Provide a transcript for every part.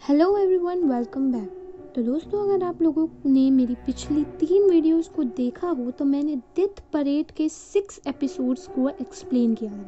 Hello everyone, welcome back. तो दोस्तों, अगर आप लोगों ने मेरी पिछली 3 वीडियोस को देखा हो तो मैंने डेथ परेड के 6 एपिसोड्स को एक्सप्लेन किया है।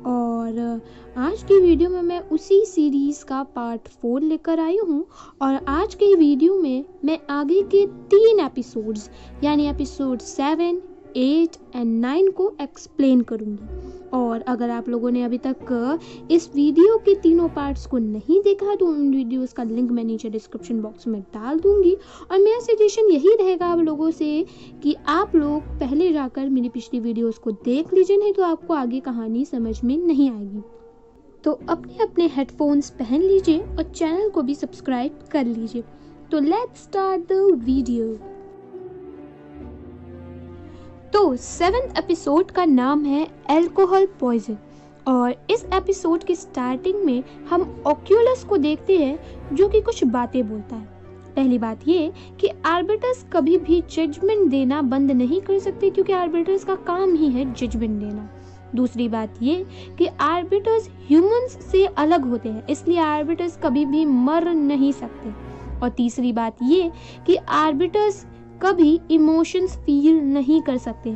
और आज की वीडियो में मैं उसी सीरीज़ का पार्ट 4 लेकर आई हूँ। और आज की वीडियो में मैं आगे के 3 एपिसोड्स यानी एपिसोड 7, 8 एंड 9 को एक्सप्लेन करूँगी। और अगर आप लोगों ने अभी तक इस वीडियो के तीनों पार्ट्स को नहीं देखा तो उन वीडियोस का लिंक मैं नीचे डिस्क्रिप्शन बॉक्स में डाल दूंगी। और मेरा सजेशन यही रहेगा आप लोगों से कि आप लोग पहले जाकर मेरी पिछली वीडियोस को देख लीजिए, नहीं तो आपको आगे कहानी समझ में नहीं आएगी। तो अपने अपने हेडफोन्स पहन लीजिए और चैनल को भी सब्सक्राइब कर लीजिए। तो लेट्स स्टार्ट द वीडियो। तो 7th एपिसोड का नाम है अल्कोहल पॉइजन। और इस एपिसोड की स्टार्टिंग में हम ऑक्यूलस को देखते हैं जो कि कुछ बातें बोलता है। पहली बात ये कि आर्बिटर्स कभी भी जजमेंट देना बंद नहीं कर सकते, क्योंकि आर्बिटर्स का काम ही है जजमेंट देना। दूसरी बात ये कि आर्बिटर्स ह्यूमंस से अलग होते हैं, इसलिए आर्बिटर्स कभी भी मर नहीं सकते। और तीसरी बात ये कि आर्बिटर्स कभी इमोशंस फील नहीं कर सकते,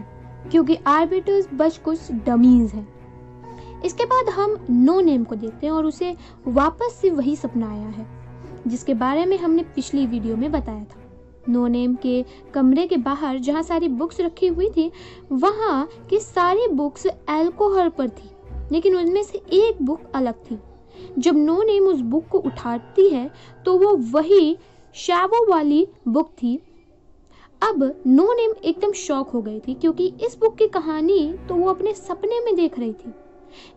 क्योंकि आर्बिटर्स बस कुछ डमीज हैं। इसके बाद हम नो नेम को देखते हैं और उसे वापस से वही सपना आया है जिसके बारे में हमने पिछली वीडियो में बताया था। नो नेम के कमरे के बाहर जहाँ सारी बुक्स रखी हुई थी, वहाँ की सारी बुक्स अल्कोहल पर थी, लेकिन उनमें से एक बुक अलग थी। जब नो नेम उस बुक को उठाती है तो वो वही शैवो वाली बुक थी। अब नो नेम एकदम शॉक हो गई थी, क्योंकि इस बुक की कहानी तो वो अपने सपने में देख रही थी।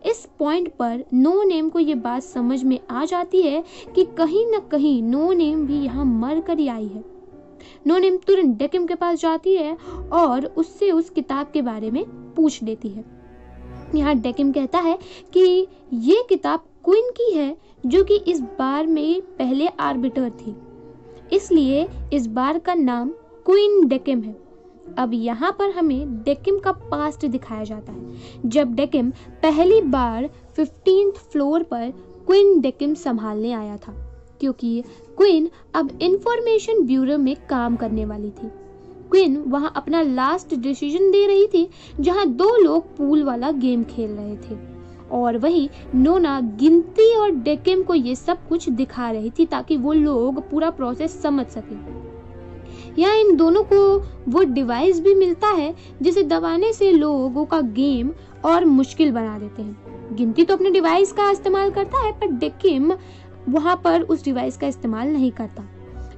इस पॉइंट पर नो नेम को ये बात समझ में आ जाती है कि कहीं न कहीं नो नेम भी यहाँ मर कर ही आई है। नो नेम तुरंत डेकिम के पास जाती है और उससे उस किताब के बारे में पूछ लेती है। यहाँ डेकिम कहता है कि ये किताब क्वीन की है, जो कि इस बार में पहले आर्बिटर थी, इसलिए इस बार का नाम क्वीन डेकिम है। अब यहाँ पर हमें डेकिम का पास्ट दिखाया जाता है, जब डेकिम पहली बार 15th फ्लोर पर क्वीन डेकिम संभालने आया था, क्योंकि क्वीन अब इंफॉर्मेशन ब्यूरो में काम करने वाली थी। क्वीन वहाँ अपना लास्ट डिसीजन दे रही थी, जहाँ 2 लोग पूल वाला गेम खेल रहे थे, और वही नोना गिनती और डेकिम को ये सब कुछ दिखा रही थी ताकि वो लोग पूरा प्रोसेस समझ सके। यहाँ इन दोनों को वो डिवाइस भी मिलता है जिसे दबाने से लोगों का गेम और मुश्किल बना देते हैं। गिनती तो अपने डिवाइस का इस्तेमाल करता है, पर डेकिम वहाँ पर उस डिवाइस का इस्तेमाल नहीं करता।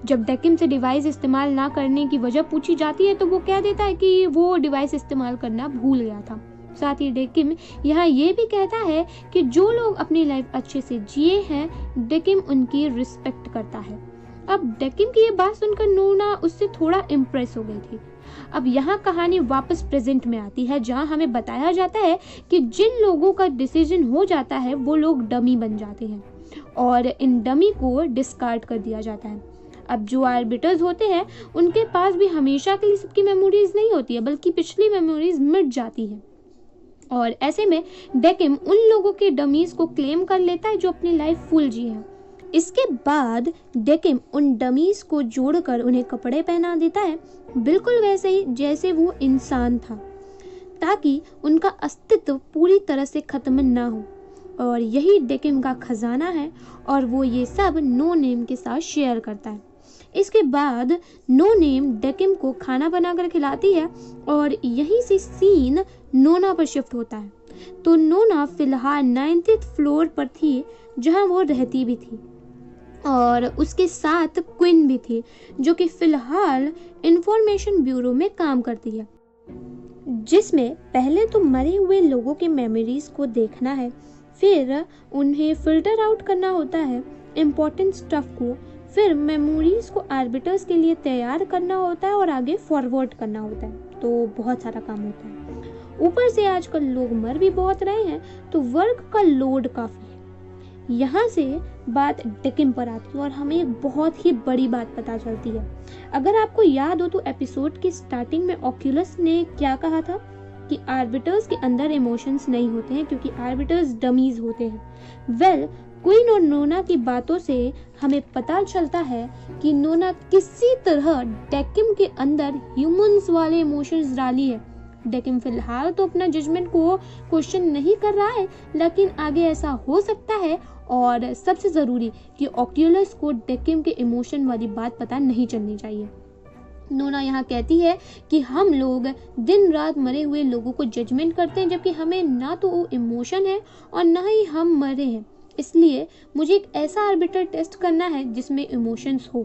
जब डेकिम से डिवाइस इस्तेमाल ना करने की वजह पूछी जाती है तो वो कह देता है कि वो डिवाइस इस्तेमाल करना भूल गया था। साथ ही डेकिम यहाँ ये भी कहता है कि जो लोग अपनी लाइफ अच्छे से जिए हैं, डेकिम उनकी रिस्पेक्ट करता है। अब डेकिम की ये बात सुनकर नोना उससे थोड़ा इम्प्रेस हो गई थी। अब यहाँ कहानी वापस प्रेजेंट में आती है, जहाँ हमें बताया जाता है कि जिन लोगों का डिसीजन हो जाता है वो लोग डमी बन जाते हैं और इन डमी को डिस्कार्ड कर दिया जाता है। अब जो आर्बिटर्स होते हैं उनके पास भी हमेशा के लिए सबकी मेमोरीज नहीं होती है, बल्कि पिछली मेमोरीज मिट जाती है। और ऐसे में डेकिम उन लोगों के डमीज को क्लेम कर लेता है जो अपनी लाइफ फुल जी है। इसके बाद डेकिम उन डमीज को जोड़कर उन्हें कपड़े पहना देता है, बिल्कुल वैसे ही जैसे वो इंसान था, ताकि उनका अस्तित्व पूरी तरह से खत्म ना हो। और यही डेकिम का खजाना है और वो ये सब नो नेम के साथ शेयर करता है। इसके बाद नो नेम डेकिम को खाना बनाकर खिलाती है और यहीं से सीन नोना पर शिफ्ट होता है। तो नोना फिलहाल 9th फ्लोर पर थी, जहां वो रहती भी थी, और उसके साथ क्वीन भी थी, जो कि फिलहाल इंफॉर्मेशन ब्यूरो में काम करती है, जिसमें पहले तो मरे हुए लोगों के मेमोरीज को देखना है, फिर उन्हें फिल्टर आउट करना होता है इम्पोर्टेंट स्टफ को, फिर मेमोरीज को आर्बिटर्स के लिए तैयार करना होता है और आगे फॉरवर्ड करना होता है। तो बहुत सारा काम होता है। ऊपर से आजकल लोग मर भी बहुत रहे हैं, तो वर्क का लोड काफी है। यहाँ से बात डेकिम पर आती है और हमें एक बहुत ही बड़ी बात पता चलती है। अगर आपको याद हो तो एपिसोड की स्टार्टिंग में ऑक्यूलस ने क्या कहा था कि आर्बिटर्स के अंदर इमोशंस नहीं होते हैं, क्योंकि आर्बिटर्स डमीज होते हैं। क्वीन और नोना की बातों से हमें पता चलता है कि नोना किसी तरह डेकिम के अंदर ह्यूमंस वाले इमोशंस डाली है। डेकिम फिलहाल तो अपना जजमेंट को क्वेश्चन नहीं कर रहा है, लेकिन आगे ऐसा हो सकता है। और सबसे ज़रूरी कि ऑक्यूलस को डेकिम के इमोशन वाली बात पता नहीं चलनी चाहिए। नोना यहाँ कहती है कि हम लोग दिन रात मरे हुए लोगों को जजमेंट करते हैं, जबकि हमें ना तो वो इमोशन है और ना ही हम मरे हैं। इसलिए मुझे एक ऐसा आर्बिटर टेस्ट करना है जिसमें इमोशंस हो।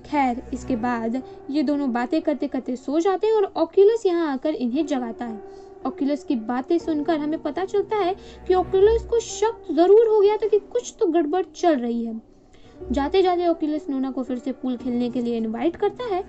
खैर, इसके बाद ये दोनों बातें करते करते सो जाते हैं और ऑक्यूलस यहाँ आकर इन्हें जगाता है। ऑक्यूलस की बातें सुनकर हमें पता चलता है कि ऑक्यूलस को शक जरूर हो गया था कि कुछ तो गड़बड़ चल रही है। जाते जाते ऑक्यूलस नोना को फिर से पूल खेलने के लिए इनवाइट करता है।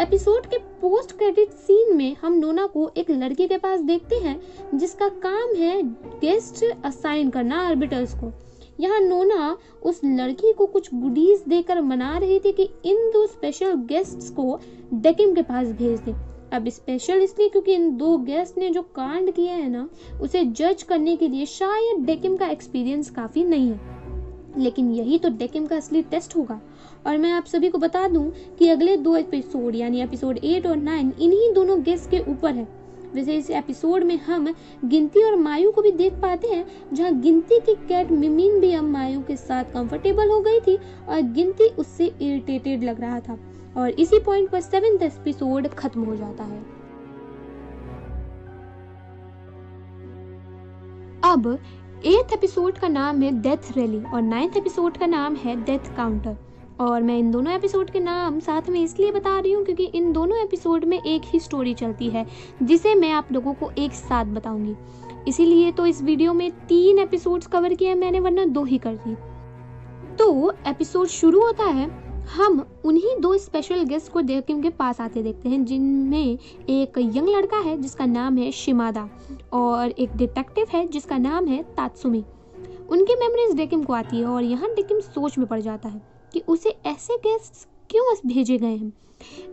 एपिसोड के पोस्ट क्रेडिट सीन में हम नोना को एक लड़की के पास देखते हैं जिसका काम है गेस्ट असाइन करना आर्बिटर्स को। यहाँ नोना उस लड़की को कुछ गुडीज देकर मना रही थी कि इन 2 स्पेशल गेस्ट्स को डेकिम के पास भेज दे। अब स्पेशल इसलिए क्योंकि इन 2 गेस्ट ने जो कांड किए हैं ना, उसे जज करने के लिए शायद डेकिम का एक्सपीरियंस काफी नहीं है। लेकिन यही तो डेकिम का असली टेस्ट होगा। और मैं आप सभी को बता दूं कि अगले 2 एपिसोड यानी एपिसोड 8 और 9 इन्हीं दोनों गेस्ट के ऊपर है। वैसे इस एपिसोड में हम गिनती और मायू को भी देख पाते हैं, जहां गिनती की कैट मिमिन भी अब मायू के साथ कंफर्टेबल हो गई थी और गिनती उससे इरिटेटेड लग रहा था। और इसी पॉइंट पर 7th एपिसोड खत्म हो जाता है। अब 8th एपिसोड का नाम है डेथ रैली और 9th एपिसोड का नाम है डेथ काउंटर। और मैं इन दोनों एपिसोड के नाम साथ में इसलिए बता रही हूँ क्योंकि इन दोनों एपिसोड में एक ही स्टोरी चलती है जिसे मैं आप लोगों को एक साथ बताऊंगी। इसीलिए तो इस वीडियो में 3 एपिसोड्स कवर किए मैंने, वरना 2 ही करती। तो एपिसोड शुरू होता है, हम उन्हीं 2 स्पेशल गेस्ट को डेकिम के पास आते देखते हैं, जिनमें एक यंग लड़का है जिसका नाम है शिमादा और एक डिटेक्टिव है जिसका नाम है तात्सुमी। उनकी मेमोरीज डेकिम को आती है और यहाँ डेकिम सोच में पड़ जाता है कि उसे ऐसे गेस्ट क्यों भेजे गए हैं।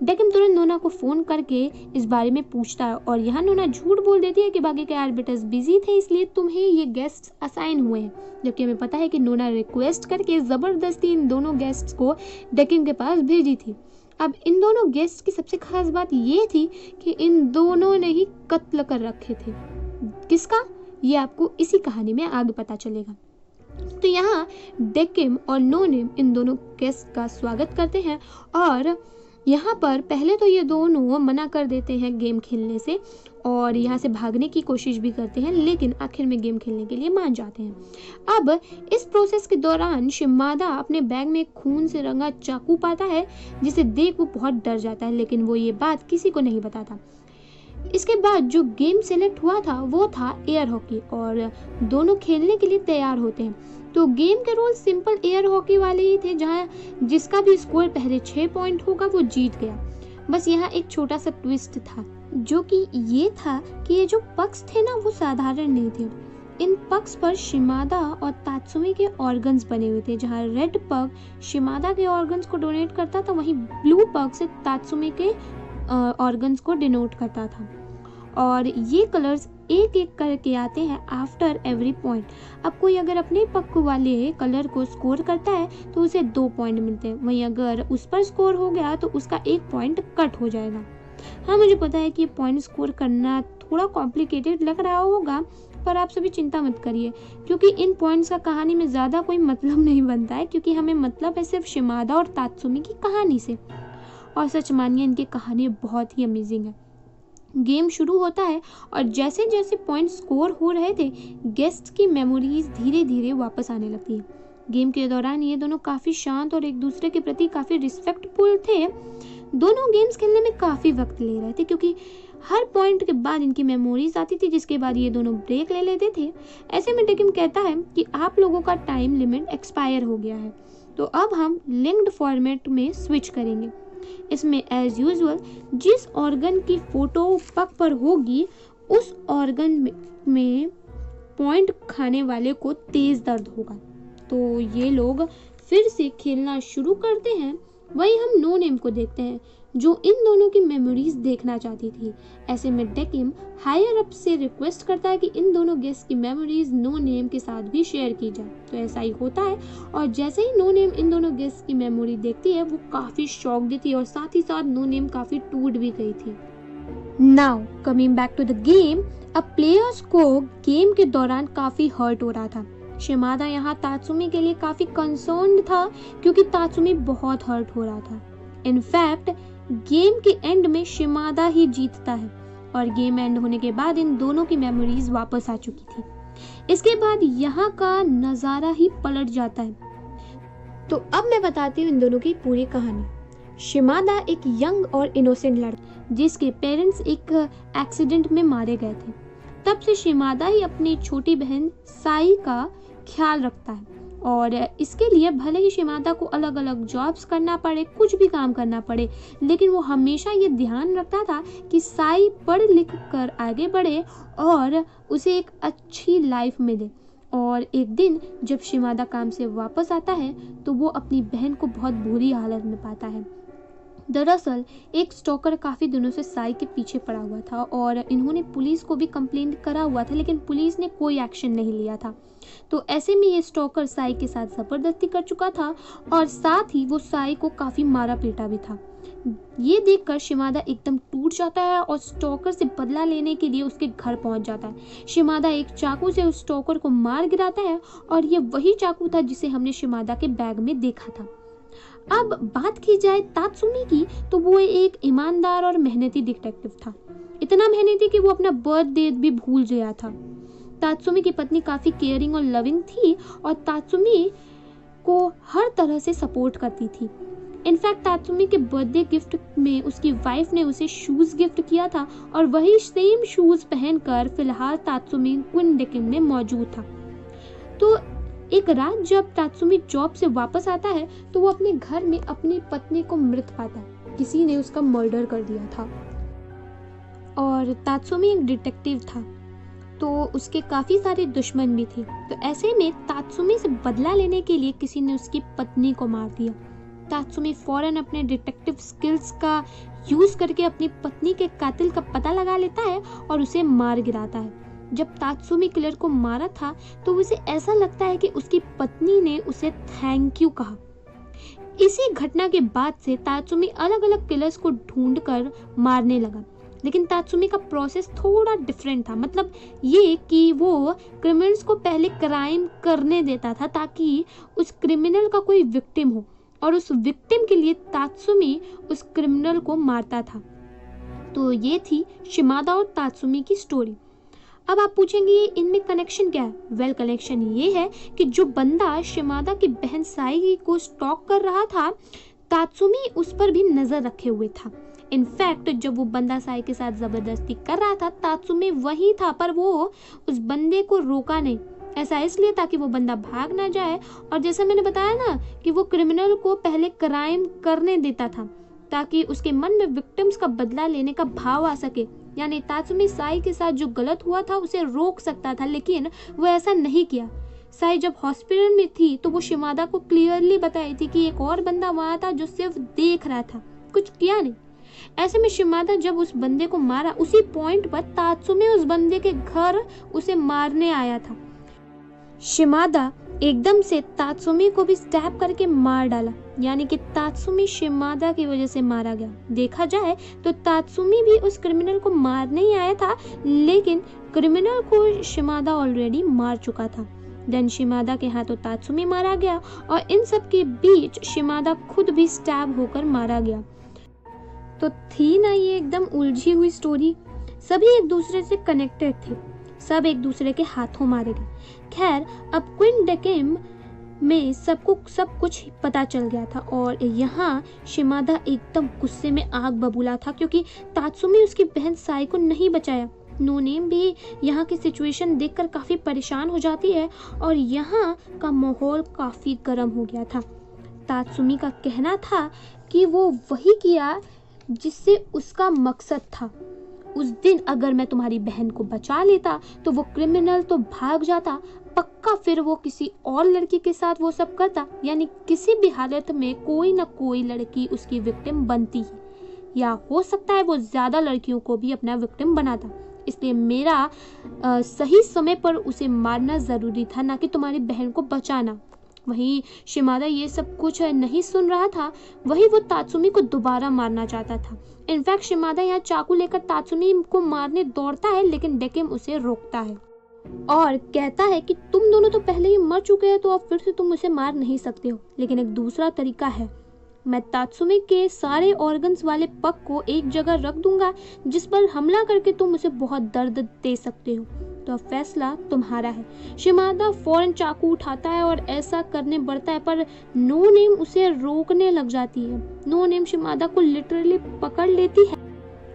डेकिम तुरंत नोना को फोन करके इस बारे में पूछता है और यहाँ नोना झूठ बोल देती है कि बाकी के आर्बिटर्स बिजी थे इसलिए तुम्हें ये गेस्ट असाइन हुए हैं, जबकि हमें पता है कि नोना रिक्वेस्ट करके जबरदस्ती इन दोनों गेस्ट्स को डेकिम के पास भेजी थी। अब इन दोनों गेस्ट की सबसे खास बात ये थी कि इन दोनों ने ही कत्ल कर रखे थे। किसका, ये आपको इसी कहानी में आगे पता चलेगा। तो यहाँ डेकिम और नोनिम इन दोनों गेस्ट का स्वागत करते हैं और यहाँ पर पहले तो ये दोनों मना कर देते हैं गेम खेलने से और यहाँ से भागने की कोशिश भी करते हैं, लेकिन आखिर में गेम खेलने के लिए मान जाते हैं। अब इस प्रोसेस के दौरान शिमादा अपने बैग में खून से रंगा चाकू पाता है जिसे देख वो बहुत डर जाता है, लेकिन वो ये बात किसी को नहीं बताता। इसके बाद जो गेम सेलेक्ट हुआ था वो था एयर हॉकी और दोनों खेलने के लिए तैयार होते हैं। तो गेम के रूल सिंपल एयर हॉकी वाले ही थे, जहाँ जिसका भी स्कोर पहले 6 पॉइंट होगा वो जीत गया। बस यहाँ एक छोटा सा ट्विस्ट था, जो कि ये था कि ये जो पक्स थे ना वो साधारण नहीं थे। इन पक्स पर शिमादा और तात्सुमी के ऑर्गन्स बने हुए थे। जहाँ रेड पग शिमादा के ऑर्गन्स को डोनेट करता था, वहीं ब्लू पग से तात्सुमी के ऑर्गन्स को डिनोट करता था। और ये कलर्स एक एक करके आते हैं आफ्टर एवरी पॉइंट। अब कोई अगर अपने पक्ष वाले कलर को स्कोर करता है तो उसे 2 पॉइंट मिलते हैं, वहीं अगर उस पर स्कोर हो गया तो उसका 1 पॉइंट कट हो जाएगा। हाँ, मुझे पता है कि ये पॉइंट स्कोर करना थोड़ा कॉम्प्लिकेटेड लग रहा होगा, पर आप सभी चिंता मत करिए क्योंकि इन पॉइंट्स का कहानी में ज़्यादा कोई मतलब नहीं बनता है, क्योंकि हमें मतलब है सिर्फ शिमादा और तात्सुमी की कहानी से। और सच मानिए इनकी कहानी बहुत ही अमेजिंग है। गेम शुरू होता है और जैसे जैसे पॉइंट स्कोर हो रहे थे गेस्ट की मेमोरीज धीरे धीरे वापस आने लगती है। गेम के दौरान ये दोनों काफ़ी शांत और एक दूसरे के प्रति काफ़ी रिस्पेक्टफुल थे। दोनों गेम्स खेलने में काफ़ी वक्त ले रहे थे क्योंकि हर पॉइंट के बाद इनकी मेमोरीज आती थी, जिसके बाद ये दोनों ब्रेक ले लेते थे। ऐसे में डेकिम कहता है कि आप लोगों का टाइम लिमिट एक्सपायर हो गया है, तो अब हम लिंक्ड फॉर्मेट में स्विच करेंगे। इसमें एज यूजुअल जिस ऑर्गन की फोटो पग पर होगी उस ऑर्गन में पॉइंट खाने वाले को तेज दर्द होगा। तो ये लोग फिर से खेलना शुरू करते हैं वहीं हम नो नेम को देखते हैं जो इन दोनों की मेमोरीज देखना चाहती थी। ऐसे में डेकिम हायर अप से रिक्वेस्ट करता है कि इन दोनों गेस्ट की मेमोरीज नो नेम के साथ भी शेयर की जाए। तो ऐसा ही होता है और जैसे ही नो नेम इन दोनों गेस्ट की मेमोरी देखती है वो काफी शॉक्ड थी और साथ ही साथ नो नेम काफी टूट भी गई थी। Now coming back to the game, अब प्लेयर्स को गेम के दौरान काफी हर्ट हो रहा था। शिमादा यहाँ तात्सुमी के लिए काफी कंसर्न्ड था क्योंकि तात्सुमी बहुत हर्ट हो रहा था। इनफैक्ट गेम के एंड में शिमादा ही जीतता है और गेम एंड होने के बाद इन दोनों की मेमोरीज वापस आ चुकी थी। इसके बाद यहाँ का नजारा ही पलट जाता है। तो अब मैं बताती हूँ इन दोनों की पूरी कहानी। शिमादा एक यंग और इनोसेंट लड़का जिसके पेरेंट्स एक एक्सीडेंट में मारे गए थे। तब से शिमादा ही अपनी छोटी बहन साई का ख्याल रखता है और इसके लिए भले ही शिमादा को अलग अलग जॉब्स करना पड़े, कुछ भी काम करना पड़े, लेकिन वो हमेशा ये ध्यान रखता था कि साई पढ़ लिख कर आगे बढ़े और उसे एक अच्छी लाइफ मिले। और एक दिन जब शिमादा काम से वापस आता है तो वो अपनी बहन को बहुत बुरी हालत में पाता है। दरअसल एक स्टॉकर काफी दिनों से साई के पीछे पड़ा हुआ था और इन्होंने पुलिस को भी कंप्लेंट करा हुआ था, लेकिन पुलिस ने कोई एक्शन नहीं लिया था। तो ऐसे में ये स्टॉकर साई के साथ जबरदस्ती कर चुका था और साथ ही वो साई को काफी मारा पीटा भी था। ये देखकर शिमादा एकदम टूट जाता है और स्टॉकर से बदला लेने के लिए उसके घर पहुंच जाता है। शिमादा एक चाकू से उस स्टॉकर को मार गिराता है और ये वही चाकू था जिसे हमने शिमादा के बैग में देखा था। अब बात की जाए तात्सुमी की, तो वो एक ईमानदार और मेहनती डिटेक्टिव था। इतना मेहनती कि वो अपना बर्थ डेट भी भूल गया था। तात्सुमी की पत्नी काफी केयरिंग और लविंग थी और तात्सुमी को हर तरह से सपोर्ट करती थी। इनफैक्ट तात्सुमी के बर्थडे गिफ्ट में उसकी वाइफ ने उसे शूज गिफ्ट किया था और वही सेम शूज पहनकर फिलहाल तात्सुमी क्वीन डेकिन में मौजूद था। तो एक रात जब तात्सुमी जॉब से वापस आता है तो वो अपने घर में अपनी पत्नी को मृत पाता है। किसी ने उसका मर्डर कर दिया था और तात्सुमी एक डिटेक्टिव था तो उसके काफी सारे दुश्मन भी थे। तो ऐसे में तात्सुमी से बदला लेने के लिए किसी ने उसकी पत्नी को मार दिया। तात्सुमी फौरन अपने डिटेक्टिव स्किल्स का यूज करके अपनी पत्नी के कातिल का पता लगा लेता है और उसे मार गिराता है। जब तात्सुमी किलर को मारा था तो उसे ऐसा लगता है कि उसकी पत्नी ने उसे थैंक यू कहा। इसी घटना के बाद से तात्सुमी अलग अलग किलर्स को ढूंढकर मारने लगा, लेकिन तात्सुमी का प्रोसेस थोड़ा डिफरेंट था। मतलब ये कि वो क्रिमिनल्स को पहले क्राइम करने देता था ताकि उस क्रिमिनल का कोई विक्टिम हो और उस विक्टिम के लिए तात्सुमी उस क्रिमिनल को मारता था। तो ये थी शिमादा और तात्सुमी की स्टोरी। अब आप पूछेंगे इनमें कनेक्शन क्या है? वेल, कनेक्शन ये है कि जो बंदा शिमादा की बहन साई को स्टॉक कर रहा था, तात्सुमी उस पर भी नजर रखे हुए था। इनफैक्ट जब वो बंदा साई के साथ जबरदस्ती कर रहा था, तात्सुमी वही था, पर वो उस बंदे को रोका नहीं। ऐसा इसलिए ताकि वो बंदा भाग ना जाए और जैसा मैंने बताया ना कि वो क्रिमिनल को पहले क्राइम करने देता था ताकि उसके मन में विक्टिम्स का बदला लेने का भाव आ सके। यानी तात्सुमी साई के साथ जो गलत हुआ था उसे रोक सकता था, लेकिन वो ऐसा नहीं किया। साई जब हॉस्पिटल में थी तो वो शिमादा को क्लियरली बताई थी कि एक और बंदा वहां था जो सिर्फ देख रहा था, कुछ किया नहीं। ऐसे में शिमादा जब उस बंदे को मारा, उसी पॉइंट पर तात्सुमी उस बंदे के घर उसे मारने आया था। शिमादा एकदम से तात्सुमी को भी स्टैब करके मार डाला, यानी कि तात्सुमी शिमादा की वजह से मारा गया। देखा जाए तो तात्सुमी भी उस क्रिमिनल को मारने ही आया था, लेकिन क्रिमिनल को शिमादा ऑलरेडी मार चुका था। देन शिमादा के हाथों तात्सुमी मारा गया और इन सब के बीच शिमादा खुद भी स्टैब होकर मारा गया। तो थी ना ये एकदम उलझी हुई स्टोरी। सभी एक दूसरे से कनेक्टेड थे, सब एक दूसरे के हाथों मारे गए। खैर, अब क्वीन डेकिन में सबको सब कुछ पता चल गया था और यहाँ शिमादा एकदम गुस्से में आग बबूला था क्योंकि तात्सुमी उसकी बहन साई को नहीं बचाया। नो नेम भी यहाँ की सिचुएशन देखकर काफी परेशान हो जाती है और यहाँ का माहौल काफी गर्म हो गया था। तात्सुमी का कहना था कि वो वही किया जिससे उसका मकसद था। उस दिन अगर मैं तुम्हारी बहन को बचा लेता तो वो क्रिमिनल तो भाग जाता, पक्का फिर वो किसी और लड़की के साथ वो सब करता, यानी किसी भी हालत में कोई ना कोई लड़की उसकी विक्टिम बनती है, या हो सकता है वो ज्यादा लड़कियों को भी अपना विक्टिम बनाता। इसलिए मेरा सही समय पर उसे मारना जरूरी था, ना कि तुम्हारी बहन को बचाना। वहीं शिमादा ये सब कुछ नहीं सुन रहा था, वही वो तात्सुमी को दोबारा मारना चाहता था। इनफैक्ट शिमादा यहाँ चाकू लेकर तात्सुमी को मारने दौड़ता है, लेकिन डेकिम उसे रोकता है और कहता है कि तुम दोनों तो पहले ही मर चुके हो, तो अब फिर से तुम उसे मार नहीं सकते हो। लेकिन एक दूसरा तरीका है, मैं तात्सुमी के सारे ऑर्गन्स वाले पग को एक जगह रख दूंगा जिस पर हमला करके तुम उसे बहुत दर्द दे सकते हो। तो अब फैसला तुम्हारा है। शिमादा फौरन चाकू उठाता है और ऐसा करने बढ़ता है, पर नो नेम उसे रोकने लग जाती है। नो नेम शिमादा को लिटरली पकड़ लेती है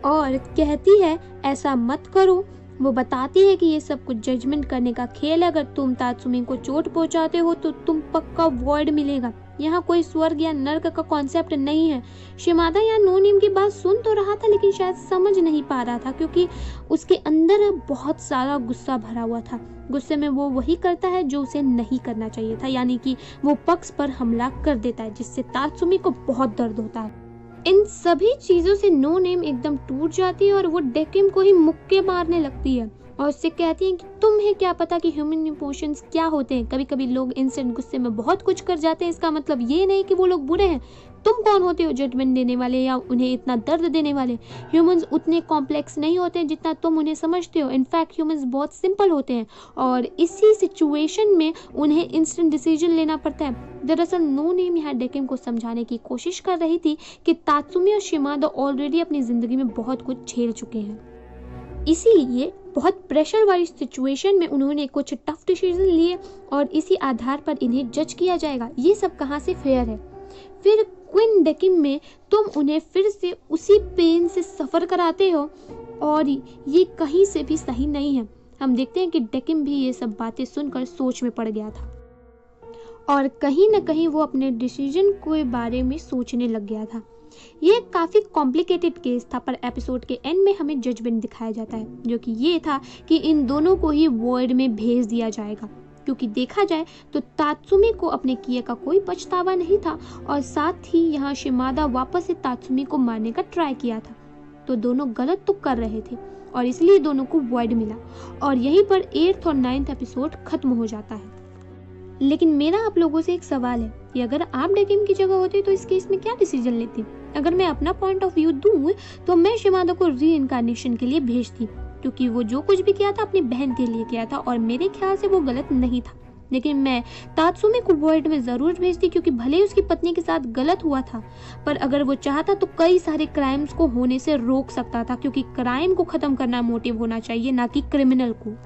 और कहती है ऐसा मत करो। वो बताती है कि ये सब कुछ जजमेंट करने का खेल है, अगर तुम तात्सुमी को चोट पहुंचाते हो तो तुम पक्का वॉइड मिलेगा। यहाँ कोई स्वर्ग या नर्क का कॉन्सेप्ट नहीं है। शिमादा यहाँ नो नेम की बात सुन तो रहा था, लेकिन शायद समझ नहीं पा रहा था, क्योंकि उसके अंदर बहुत सारा गुस्सा भरा हुआ था। गुस्से में वो वही करता है जो उसे नहीं करना चाहिए था, यानी कि वो पक्ष पर हमला कर देता है, जिससे तात्सुमी को बहुत दर्द होता है। इन सभी चीजों से नो नेम एकदम टूट जाती है और वो डेकिम को ही मुक्के मारने लगती है और उससे कहती है कि तुम्हें क्या पता कि ह्यूमन इमोशंस क्या होते हैं। कभी कभी लोग इंस्टेंट गुस्से में बहुत कुछ कर जाते हैं, इसका मतलब ये नहीं कि वो लोग बुरे हैं। तुम कौन होते हो जजमेंट देने वाले या उन्हें इतना दर्द देने वाले। ह्यूमंस उतने कॉम्प्लेक्स नहीं होते जितना तुम उन्हें समझते हो। इनफैक्ट ह्यूमंस बहुत सिंपल होते हैं और इसी सिचुएशन में उन्हें इंस्टेंट डिसीजन लेना पड़ता है। दरअसल नो नेम यहाँ डेकिम को समझाने की कोशिश कर रही थी कि तात्सुमी और शिमादा ऑलरेडी अपनी जिंदगी में बहुत कुछ झेल चुके हैं, इसीलिए बहुत प्रेशर वाली सिचुएशन में उन्होंने कुछ टफ डिसीजन लिए और इसी आधार पर इन्हें जज किया जाएगा। ये सब कहाँ से फेयर है। फिर क्वीन डेकिम में तुम उन्हें फिर से उसी पेन से सफर कराते हो और ये कहीं से भी सही नहीं है। हम देखते हैं कि डेकिम भी ये सब बातें सुनकर सोच में पड़ गया था और कहीं न कहीं वो अपने डिसीजन के बारे में सोचने लग गया था। ये काफ़ी कॉम्प्लिकेटेड केस था, पर एपिसोड के एंड में हमें जजमेंट दिखाया जाता है, जो कि ये था कि इन दोनों को ही वॉइड में भेज दिया जाएगा, क्योंकि देखा जाए तो तात्सुमी को अपने किए का कोई पछतावा नहीं था और साथ ही यहाँ शिमादा वापस से तात्सुमी को मारने का ट्राई किया था। तो दोनों गलत तो कर रहे थे और इसलिए दोनों को वॉइड मिला और यहीं पर 8th और 9th एपिसोड खत्म हो जाता है। लेकिन मेरा आप लोगों से एक सवाल है कि अगर आप डेकिम की जगह होते तो इस केस में क्या डिसीजन लेती। अगर मैं अपना पॉइंट ऑफ व्यू दूं तो मैं शिमादा को रीइंकार्नेशन के लिए भेजती, क्योंकि वो जो कुछ भी किया था अपनी बहन के लिए किया था और मेरे ख्याल से वो गलत नहीं था। लेकिन मैं तात्सुमी को वॉइड में जरूर भेजती, क्योंकि भले ही उसकी पत्नी के साथ गलत हुआ था, पर अगर वो चाहता तो कई सारे क्राइम्स को होने से रोक सकता था, क्योंकि क्राइम को खत्म करना मोटिव होना चाहिए, ना कि क्रिमिनल को।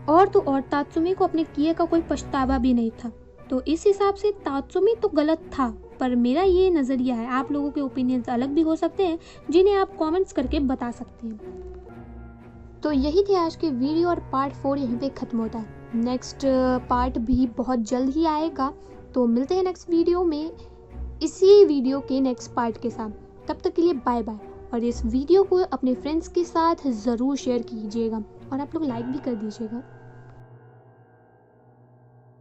और तो और तात्सुमी को अपने किए का कोई पछतावा भी नहीं था। तो इस हिसाब से तात्सुमी तो गलत था, पर मेरा ये नज़रिया है। आप लोगों के ओपिनियंस अलग भी हो सकते हैं, जिन्हें आप कमेंट्स करके बता सकते हैं। तो यही थी आज की वीडियो और पार्ट 4 यहीं पे ख़त्म होता है। नेक्स्ट पार्ट भी बहुत जल्द ही आएगा, तो मिलते हैं नेक्स्ट वीडियो में इसी वीडियो के नेक्स्ट पार्ट के साथ। तब तक के लिए बाय बाय और इस वीडियो को अपने फ्रेंड्स के साथ ज़रूर शेयर कीजिएगा और आप लोग लाइक भी कर दीजिएगा।